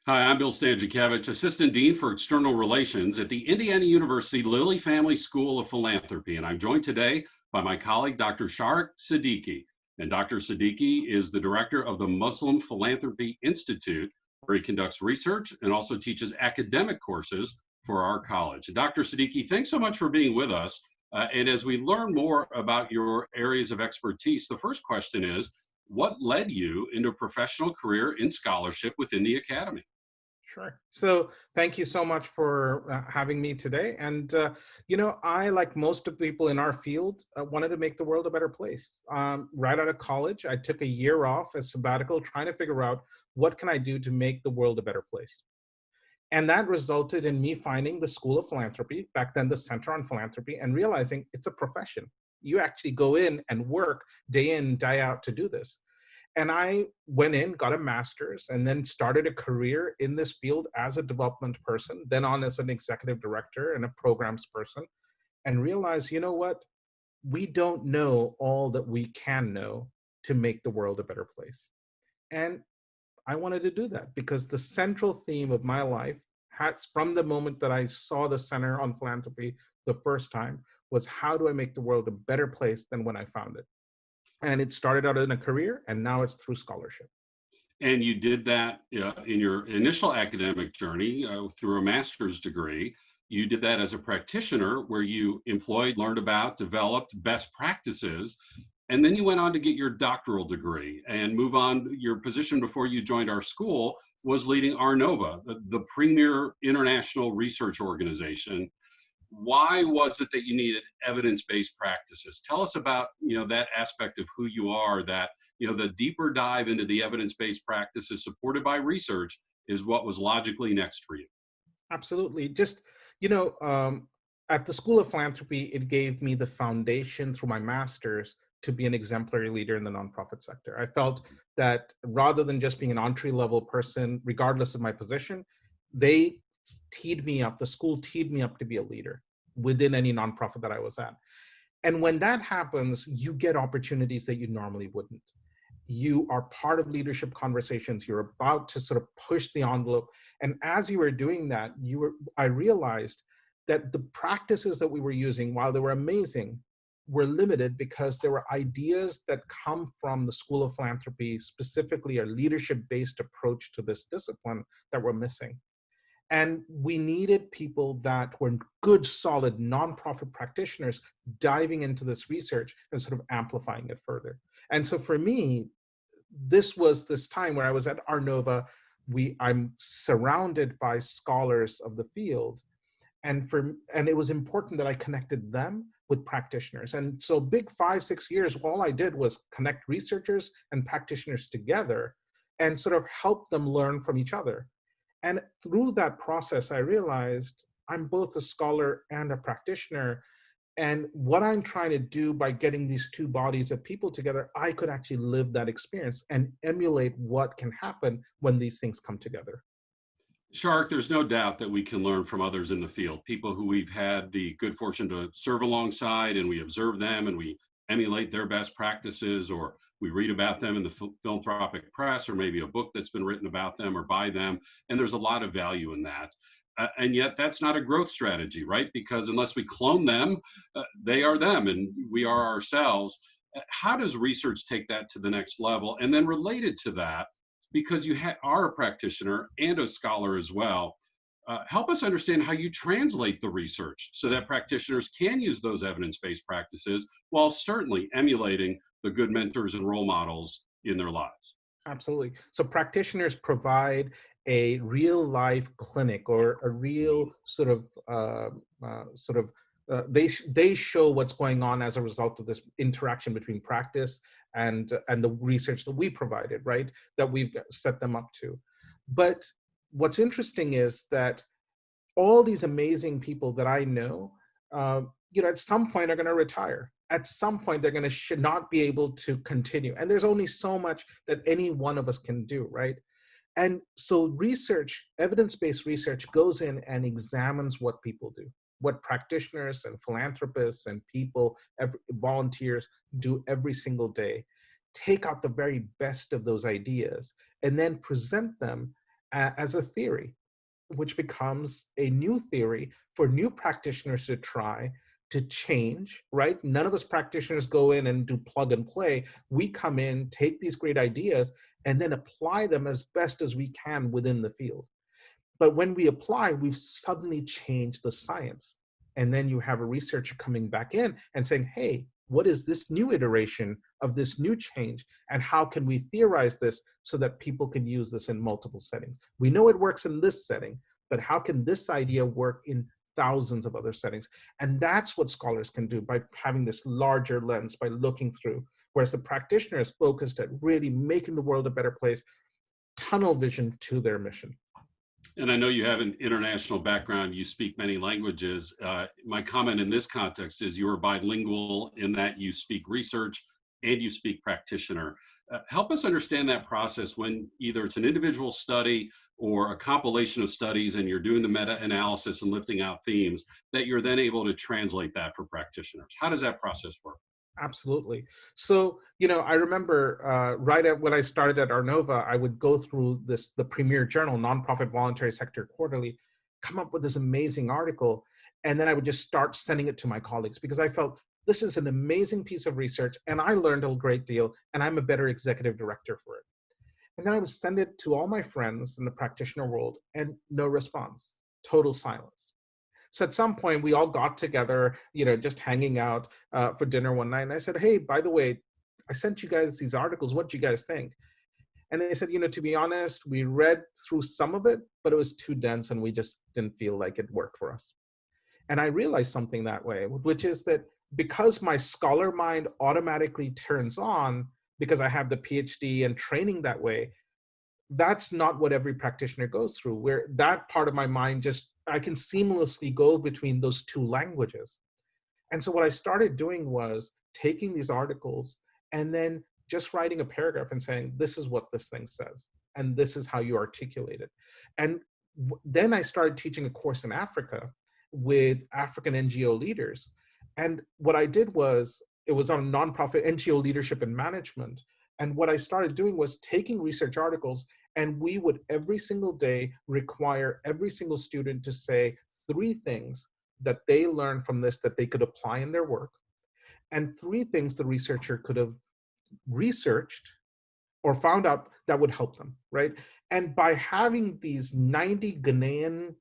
Hi, I'm Bill Stanczykiewicz, Assistant Dean for External Relations at the Indiana University Lilly Family School of Philanthropy. And I'm joined today by my colleague, Dr. Shariq Siddiqui. And Dr. Siddiqui is the director of the Muslim Philanthropy Institute, where he conducts research and also teaches academic courses for our college. Dr. Siddiqui, thanks so much for being with us. And as we learn more about your areas of expertise, the first question is, what led you into a professional career in scholarship within the academy? Sure. So thank you so much for having me today. And, I, like most of the people in our field, wanted to make the world a better place. Right out of college, I took a year off as sabbatical, trying to figure out what can I do to make the world a better place. And that resulted in me finding the School of Philanthropy, back then the Center on Philanthropy, and realizing it's a profession. You actually go in and work day in, day out to do this. And I went in, got a master's, and then started a career in this field as a development person, then on as an executive director and a programs person, and realized, you know what? We don't know all that we can know to make the world a better place. And I wanted to do that because the central theme of my life has, from the moment that I saw the Center on Philanthropy the first time, was how do I make the world a better place than when I found it? And it started out in a career, and now it's through scholarship. And you did that in your initial academic journey through a master's degree. You did that as a practitioner where you employed, learned about, developed best practices. And then you went on to get your doctoral degree and move on. Your position before you joined our school was leading Arnova, the premier international research organization. Why was it that you needed evidence-based practices? Tell us about, that aspect of who you are, that, the deeper dive into the evidence-based practices supported by research is what was logically next for you. Absolutely. Just, you know, um, at the School of Philanthropy, it gave me the foundation through my master's to be an exemplary leader in the nonprofit sector. I felt that rather than just being an entry level person, regardless of my position, they teed me up, the school teed me up to be a leader within any nonprofit that I was at. And when that happens, you get opportunities that you normally wouldn't. You are part of leadership conversations. You're about to sort of push the envelope. And as you were doing that, I realized that the practices that we were using, while they were amazing, were limited because there were ideas that come from the School of Philanthropy, specifically a leadership-based approach to this discipline, that were missing. And we needed people that were good, solid nonprofit practitioners diving into this research and sort of amplifying it further. And so for me, this was this time where I was at Arnova. I'm surrounded by scholars of the field, and it was important that I connected them with practitioners. And so big 5, 6 years, all I did was connect researchers and practitioners together and sort of help them learn from each other. And through that process, I realized I'm both a scholar and a practitioner. And what I'm trying to do by getting these two bodies of people together, I could actually live that experience and emulate what can happen when these things come together. Shark, there's no doubt that we can learn from others in the field, people who we've had the good fortune to serve alongside, and we observe them and we emulate their best practices, or we read about them in the philanthropic press, or maybe a book that's been written about them or by them. And there's a lot of value in that. And yet, that's not a growth strategy, right? Because unless we clone them, they are them and we are ourselves. How does research take that to the next level? And then, related to that, because you are a practitioner and a scholar as well. Help us understand how you translate the research so that practitioners can use those evidence-based practices while certainly emulating the good mentors and role models in their lives. Absolutely. So practitioners provide a real life clinic or a real they show what's going on as a result of this interaction between practice and the research that we provided, right? That we've set them up to. But what's interesting is that all these amazing people that I know, at some point are going to retire. At some point, they're going to should not be able to continue. And there's only so much that any one of us can do, right? And so research, evidence-based research goes in and examines what people do, what practitioners and philanthropists and people, volunteers do every single day, take out the very best of those ideas and then present them as a theory, which becomes a new theory for new practitioners to try to change, right? None of us practitioners go in and do plug and play. We come in, take these great ideas, and then apply them as best as we can within the field. But when we apply, we've suddenly changed the science. And then you have a researcher coming back in and saying, hey, what is this new iteration of this new change? And how can we theorize this so that people can use this in multiple settings? We know it works in this setting, but how can this idea work in thousands of other settings? And that's what scholars can do by having this larger lens, by looking through, whereas the practitioner is focused at really making the world a better place, tunnel vision to their mission. And I know you have an international background, you speak many languages. My comment in this context is you are bilingual in that you speak research and you speak practitioner. Help us understand that process when either it's an individual study or a compilation of studies and you're doing the meta-analysis and lifting out themes, that you're then able to translate that for practitioners. How does that process work? Absolutely. So, I remember when I started at Arnova, I would go through the premier journal, Nonprofit Voluntary Sector Quarterly, come up with this amazing article, and then I would just start sending it to my colleagues because I felt this is an amazing piece of research, and I learned a great deal, and I'm a better executive director for it. And then I would send it to all my friends in the practitioner world, and no response, total silence. So at some point, we all got together, just hanging out for dinner one night. And I said, hey, by the way, I sent you guys these articles. What do you guys think? And they said, to be honest, we read through some of it, but it was too dense and we just didn't feel like it worked for us. And I realized something that way, which is that because my scholar mind automatically turns on because I have the PhD and training that way, that's not what every practitioner goes through, where that part of my mind I can seamlessly go between those two languages. And so what I started doing was taking these articles and then just writing a paragraph and saying, this is what this thing says, and this is how you articulate it. And then I started teaching a course in Africa with African NGO leaders. And what I did was, it was on nonprofit NGO leadership and management. And what I started doing was taking research articles, and we would every single day require every single student to say 3 things that they learned from this that they could apply in their work, and 3 things the researcher could have researched or found out that would help them, right? And by having these 90 Ghanaian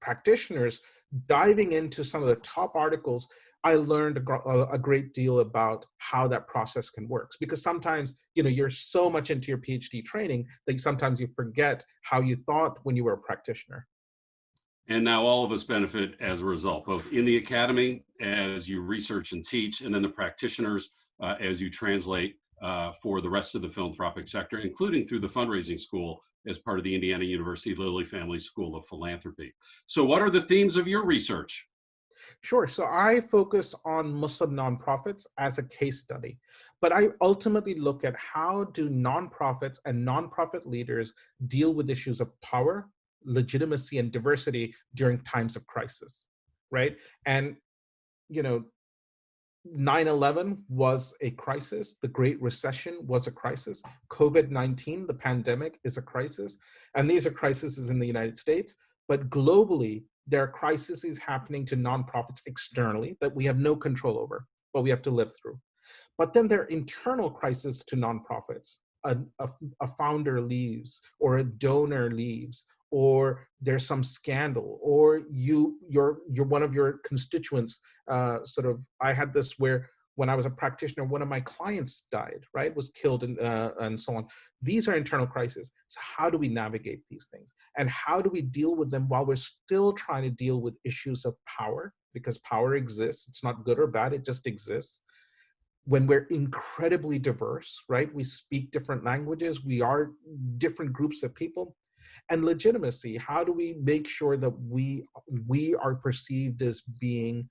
practitioners diving into some of the top articles, I learned a great deal about how that process can work. Because sometimes, you're so much into your PhD training that sometimes you forget how you thought when you were a practitioner. And now all of us benefit as a result, both in the academy as you research and teach, and then the practitioners as you translate for the rest of the philanthropic sector, including through the fundraising school as part of the Indiana University Lilly Family School of Philanthropy. So what are the themes of your research? Sure. So I focus on Muslim nonprofits as a case study, but I ultimately look at how do nonprofits and nonprofit leaders deal with issues of power, legitimacy, and diversity during times of crisis, right? And, 9/11 was a crisis. The Great Recession was a crisis. COVID-19, the pandemic, is a crisis. And these are crises in the United States, but globally, there are crises happening to nonprofits externally that we have no control over, but we have to live through. But then there are internal crises to nonprofits. A founder leaves, or a donor leaves, or there's some scandal, or you're one of your constituents. I had this where when I was a practitioner, one of my clients died, right, was killed, and so on. These are internal crises. So how do we navigate these things? And how do we deal with them while we're still trying to deal with issues of power? Because power exists. It's not good or bad. It just exists. When we're incredibly diverse, right? We speak different languages. We are different groups of people. And legitimacy, how do we make sure that we are perceived as being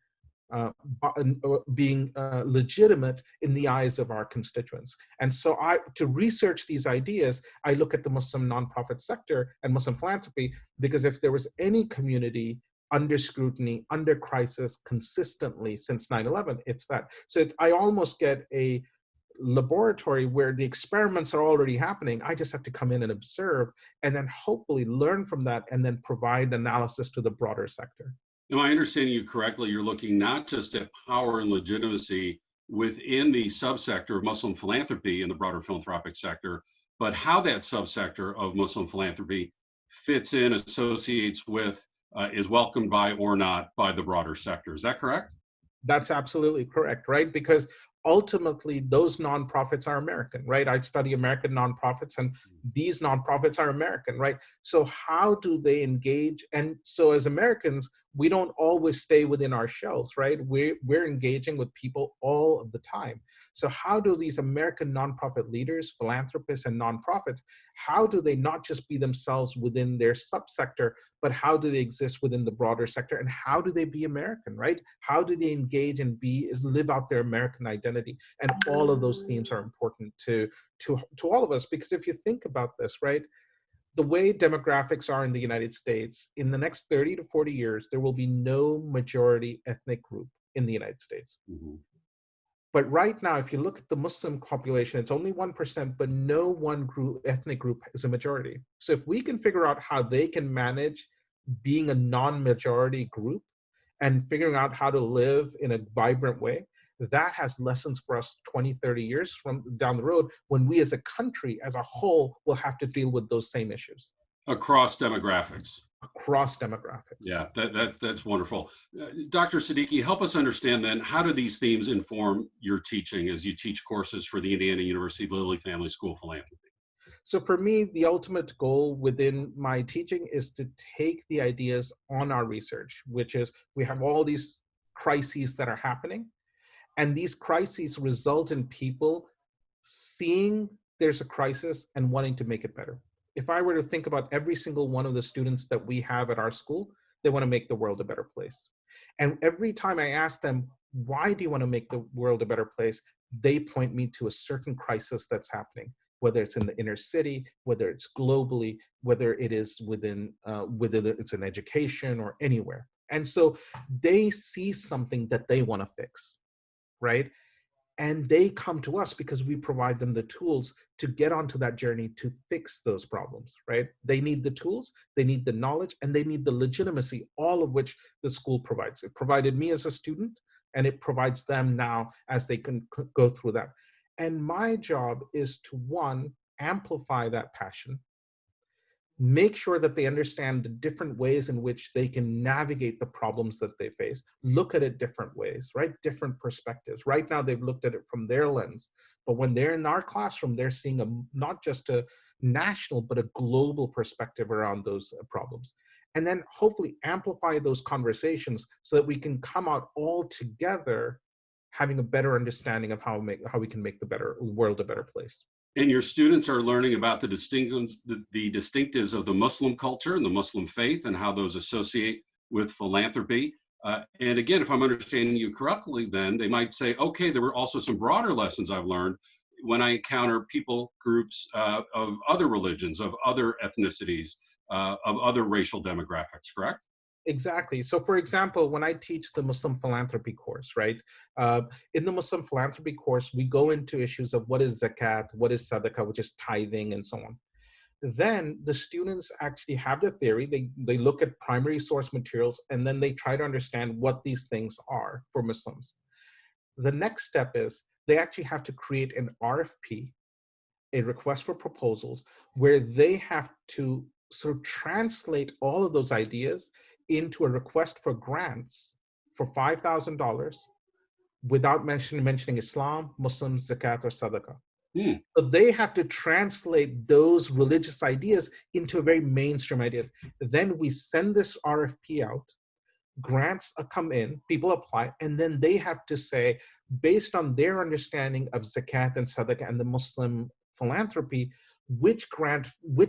legitimate in the eyes of our constituents? And so to research these ideas, I look at the Muslim nonprofit sector and Muslim philanthropy, because if there was any community under scrutiny, under crisis consistently since 9/11, it's that. So I almost get a laboratory where the experiments are already happening. I just have to come in and observe and then hopefully learn from that and then provide analysis to the broader sector. Am I understanding you correctly? You're looking not just at power and legitimacy within the subsector of Muslim philanthropy in the broader philanthropic sector, but how that subsector of Muslim philanthropy fits in, associates with, is welcomed by or not by the broader sector. Is that correct? That's absolutely correct, right? Because ultimately, those nonprofits are American, right? I study American nonprofits, and these nonprofits are American, right? So, how do they engage? And so, as Americans, we don't always stay within our shells, right? We're engaging with people all of the time. So, how do these American nonprofit leaders, philanthropists, and nonprofits, how do they not just be themselves within their subsector, but how do they exist within the broader sector? And how do they be American, right? How do they engage and live out their American identity? And all of those themes are important to all of us, because if you think about this, right, the way demographics are in the United States, in the next 30 to 40 years, there will be no majority ethnic group in the United States. Mm-hmm. But right now, if you look at the Muslim population, it's only 1%, but no one ethnic group is a majority. So if we can figure out how they can manage being a non-majority group and figuring out how to live in a vibrant way, that has lessons for us 20, 30 years from down the road, when we as a country, as a whole, will have to deal with those same issues. Across demographics. Across demographics. Yeah, that's wonderful. Dr. Siddiqui, help us understand then, how do these themes inform your teaching as you teach courses for the Indiana University Lilly Family School of Philanthropy? So for me, the ultimate goal within my teaching is to take the ideas on our research, which is we have all these crises that are happening, and these crises result in people seeing there's a crisis and wanting to make it better. If I were to think about every single one of the students that we have at our school, they want to make the world a better place. And every time I ask them, why do you want to make the world a better place? They point me to a certain crisis that's happening, whether it's in the inner city, whether it's globally, whether it is whether it's in education or anywhere. And so they see something that they want to fix, right? And they come to us because we provide them the tools to get onto that journey to fix those problems, right? They need the tools, they need the knowledge, and they need the legitimacy, all of which the school provides. It provided me as a student, and it provides them now as they can go through that. And my job is to, one, amplify that passion, make sure that they understand the different ways in which they can navigate the problems that they face, look at it different ways, right? Different perspectives. Right now, they've looked at it from their lens, but when they're in our classroom, they're seeing not just a national, but a global perspective around those problems. And then hopefully amplify those conversations so that we can come out all together having a better understanding of how we can make the world a better place. And your students are learning about the distinctives of the Muslim culture and the Muslim faith and how those associate with philanthropy. And again, if I'm understanding you correctly, then they might say, okay, there were also some broader lessons I've learned when I encounter people groups of other religions, of other ethnicities, of other racial demographics, correct? Exactly. So, for example, when I teach the Muslim philanthropy course, right? In the Muslim philanthropy course, we go into issues of what is zakat, what is sadaqah, which is tithing, and so on. Then the students actually have the theory. They look at primary source materials, and then they try to understand what these things are for Muslims. The next step is they actually have to create an RFP, a request for proposals, where they have to sort of translate all of those ideas into a request for grants for $5,000 without mentioning Islam, Muslims, zakat, or sadaqah. Hmm. So they have to translate those religious ideas into very mainstream ideas. Then we send this RFP out, grants come in, people apply, and then they have to say, based on their understanding of zakat and sadaqah and the Muslim philanthropy, which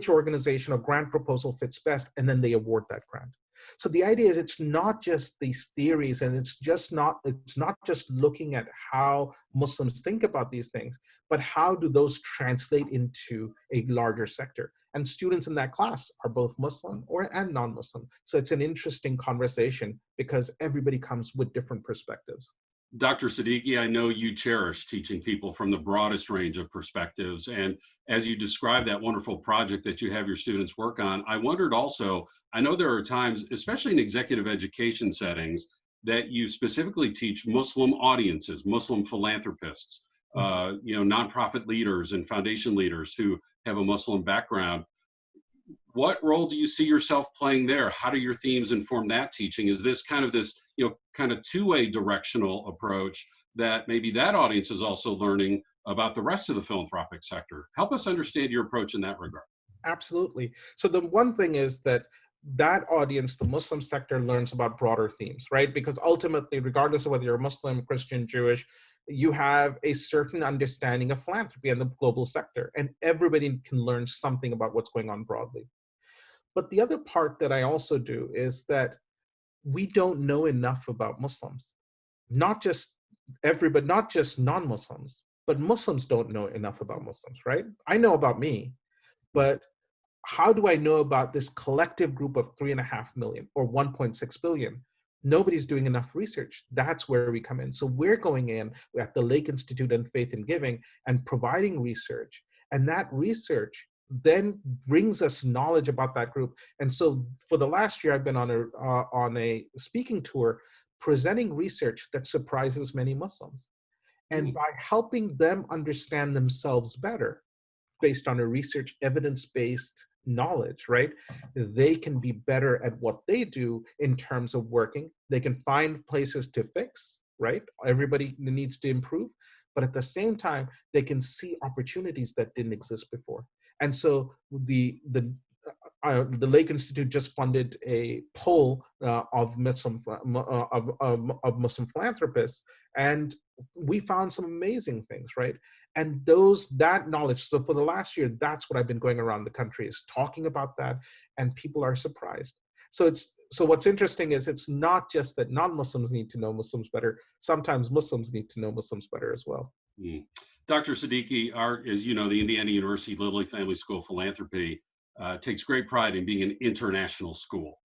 organization or grant proposal fits best, and then they award that grant. So the idea is it's not just these theories, and it's not just looking at how Muslims think about these things, but how do those translate into a larger sector? And students in that class are both Muslim and non-Muslim. So it's an interesting conversation because everybody comes with different perspectives. Dr. Siddiqui, I know you cherish teaching people from the broadest range of perspectives. And as you describe that wonderful project that you have your students work on, I wondered also, I know there are times, especially in executive education settings, that you specifically teach Muslim audiences, Muslim philanthropists, nonprofit leaders and foundation leaders who have a Muslim background. What role do you see yourself playing there? How do your themes inform that teaching? Is this kind of two-way directional approach that maybe that audience is also learning about the rest of the philanthropic sector? Help us understand your approach in that regard. Absolutely. So the one thing is that that audience, the Muslim sector, learns about broader themes, right? Because ultimately, regardless of whether you're Muslim, Christian, Jewish, you have a certain understanding of philanthropy and the global sector, and everybody can learn something about what's going on broadly. But the other part that I also do is that we don't know enough about Muslims, not just everybody, not just non-Muslims, but Muslims don't know enough about Muslims, right? I know about me, but how do I know about this collective group of 3.5 million or 1.6 billion? Nobody's doing enough research. That's where we come in. So we're going in at the Lake Institute and Faith in Giving and providing research. And that research then brings us knowledge about that group. And so for the last year, I've been on a speaking tour presenting research that surprises many Muslims. And by helping them understand themselves better, based on a research evidence-based knowledge, right? They can be better at what they do in terms of working. They can find places to fix, right? Everybody needs to improve, but at the same time, they can see opportunities that didn't exist before. And so the Lake Institute just funded a poll of Muslim philanthropists, and we found some amazing things, right? And that knowledge. So for the last year, that's what I've been going around the country is talking about that, and people are surprised. So what's interesting is it's not just that non-Muslims need to know Muslims better. Sometimes Muslims need to know Muslims better as well. Dr. Siddiqui, as you know, the Indiana University Lilly Family School of Philanthropy takes great pride in being an international school.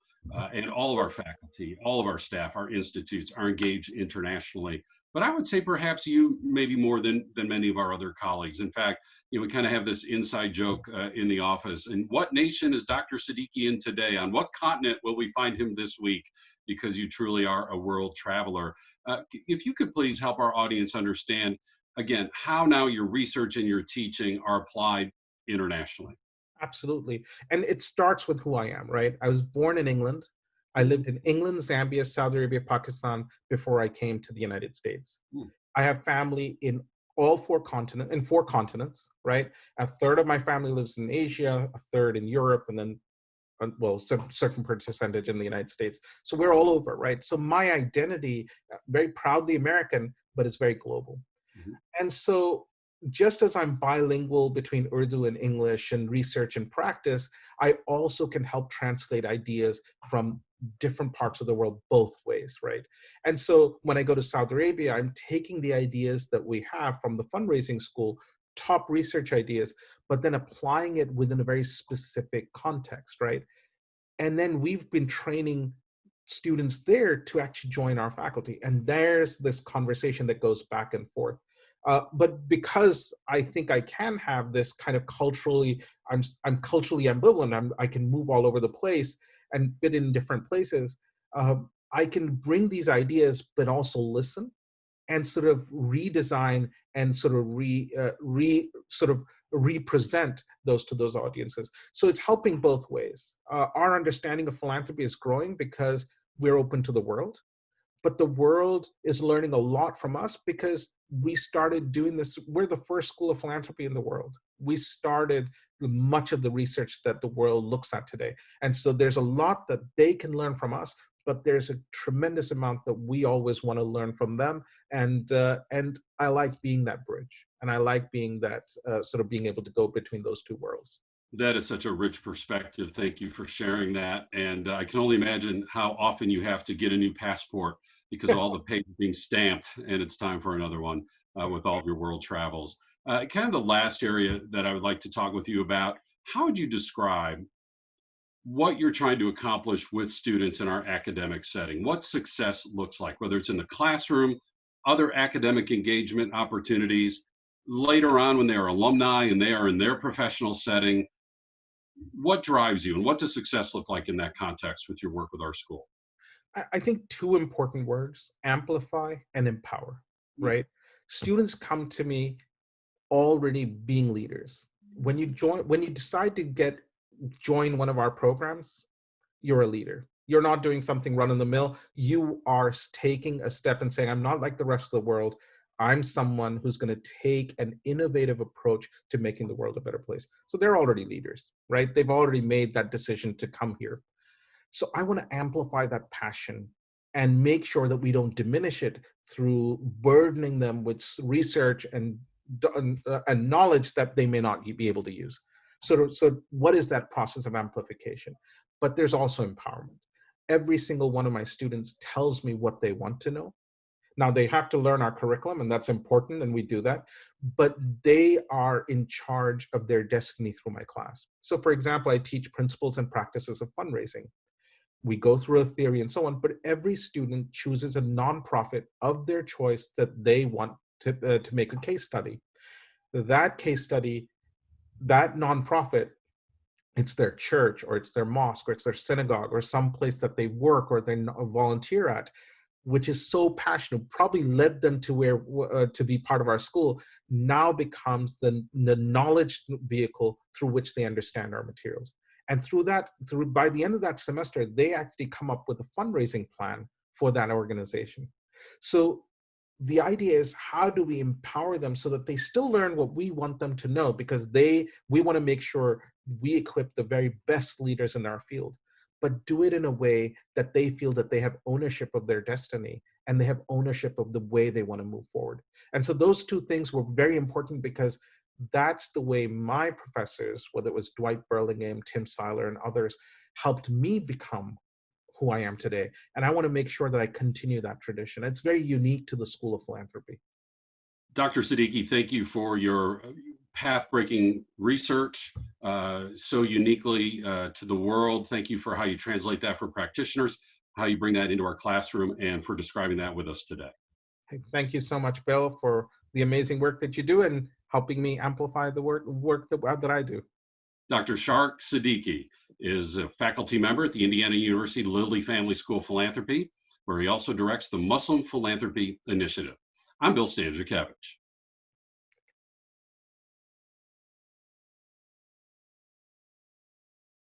And all of our faculty, all of our staff, our institutes are engaged internationally. But I would say perhaps you maybe more than many of our other colleagues. In fact, we kind of have this inside joke in the office. And what nation is Dr. Siddiqui in today? On what continent will we find him this week? Because you truly are a world traveler. If you could please help our audience understand, again, how now your research and your teaching are applied internationally. Absolutely. And it starts with who I am, right? I was born in England. I lived in England, Zambia, Saudi Arabia, Pakistan before I came to the United States. I have family in four continents, right? A third of my family lives in Asia, a third in Europe, and then, well, some certain percentage in the United States. So we're all over, right? So my identity, very proudly American, but it's very global. And so just as I'm bilingual between Urdu and English and research and practice, I also can help translate ideas from different parts of the world both ways, right? And so when I go to Saudi Arabia, I'm taking the ideas that we have from the fundraising school, top research ideas, but then applying it within a very specific context, right? And then we've been training students there to actually join our faculty. And there's this conversation that goes back and forth. But because I think I can have this kind of I'm culturally ambivalent. I can move all over the place and fit in different places. I can bring these ideas, but also listen and sort of redesign and sort of represent those to those audiences. So it's helping both ways. Our understanding of philanthropy is growing because we're open to the world. But the world is learning a lot from us because we started doing this. We're the first school of philanthropy in the world. We started much of the research that the world looks at today. And so there's a lot that they can learn from us, but there's a tremendous amount that we always want to learn from them. And I like being that bridge. And I like being that, sort of being able to go between those two worlds. That is such a rich perspective. Thank you for sharing that. And I can only imagine how often you have to get a new passport because all the paper being stamped and it's time for another one with all of your world travels. Kind of the last area that I would like to talk with you about, how would you describe what you're trying to accomplish with students in our academic setting? What success looks like, whether it's in the classroom, other academic engagement opportunities. Later on, when they are alumni and they are in their professional setting, what drives you and what does success look like in that context with your work with our school? I think two important words: amplify and empower, right? Students come to me already being leaders. When you decide to join one of our programs, you're a leader. You're not doing something run of the mill. You are taking a step and saying, I'm not like the rest of the world. I'm someone who's going to take an innovative approach to making the world a better place. So they're already leaders, right? They've already made that decision to come here. So I want to amplify that passion and make sure that we don't diminish it through burdening them with research and knowledge that they may not be able to use. So what is that process of amplification? But there's also empowerment. Every single one of my students tells me what they want to know. Now they have to learn our curriculum, and that's important, and we do that, but they are in charge of their destiny through my class. So for example, I teach principles and practices of fundraising. We go through a theory and so on, but every student chooses a nonprofit of their choice that they want to make a case study. That case study, that nonprofit, it's their church or it's their mosque or it's their synagogue or some place that they work or they volunteer at, which is so passionate, probably led them to where to be part of our school, now becomes the knowledge vehicle through which they understand our materials. And by the end of that semester, they actually come up with a fundraising plan for that organization. So the idea is, how do we empower them so that they still learn what we want them to know? Because we want to make sure we equip the very best leaders in our field, but do it in a way that they feel that they have ownership of their destiny and they have ownership of the way they want to move forward. And so those two things were very important, because that's the way my professors, whether it was Dwight Burlingame, Tim Seiler, and others, helped me become who I am today. And I want to make sure that I continue that tradition. It's very unique to the School of Philanthropy. Dr. Siddiqui, thank you for your path-breaking research so uniquely to the world. Thank you for how you translate that for practitioners, how you bring that into our classroom, and for describing that with us today. Thank you so much, Bill, for the amazing work that you do and helping me amplify the work that I do. Dr. Shariq Siddiqui is a faculty member at the Indiana University Lilly Family School of Philanthropy, where he also directs the Muslim Philanthropy Initiative. I'm Bill Stanczykiewicz.